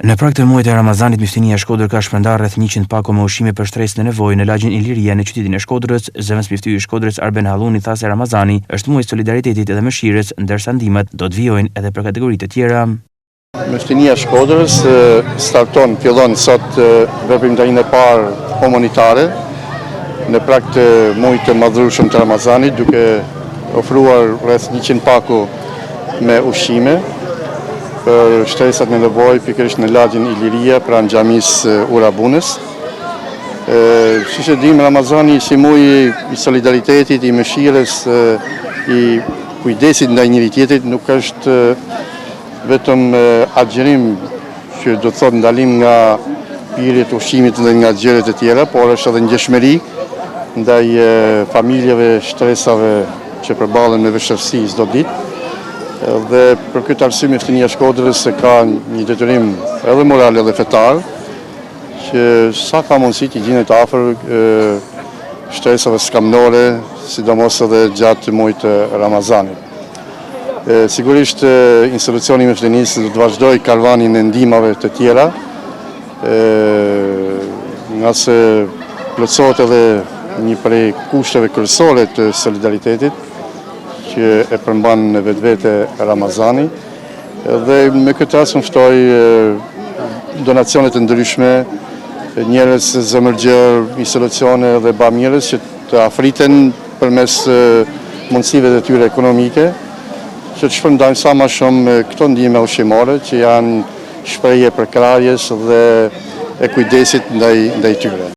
Në prag të muajit e Ramazanit, Miftinia e Shkodër ka shpërndarë rreth 100 pako me ushqime për shtresë në nevojë në lagjen Iliria në qytetin e Shkodrës. Zëvendës Miftyi i Shkodrës Arben Halluni tha se Ramazani është muaj i solidaritetit dhe mëshirës, ndërsa ndihmat do të vijojnë edhe për kategori të tjera. Miftinia e Shkodrës fillon sot veprimtarinë e parë komunitare në prag të muajit të madhrueshëm të Ramazanit, duke ofruar rreth 100 pako me ushqime për shtresat në nevojë pikërisht në lagjen Iliria pranë xhamisë Urabunës. Siç e dim, Ramazani si muaj i solidaritetit, i mëshirës, i kujdesit ndaj njëri tjetrit nuk është vetëm agjërim që do të thotë ndalim nga pirjet e ushqimit dhe nga gjërat e tjera, por është edhe ngjeshmëri ndaj familjeve shtresave që përballen me vështirësi çdo ditë. Dhe për këtë arsye Miftinia e Shkodrës ka një detyrim edhe moral edhe fetar që sa ka mundësi të gjendet afër shtresave skamnore, sidomos edhe gjatë muajit të Ramazanit. Sigurisht institucioni i Miftinisë do të vazhdojë karavanin e ndihmave të tjera, nga se plotësohet edhe një prej kushteve kryesore të solidaritetit që e përmban në vetvete Ramazani, dhe me këtë rast ftoj donacione të ndryshme, njerëz zemërgjër, institucione dhe bamirës që të afriten përmes mundësive të tyre ekonomike, që të shpërndajnë sa më shumë këto ndihmë ushqimore që janë shprehje përkrahjes dhe e kujdesit ndaj tyre.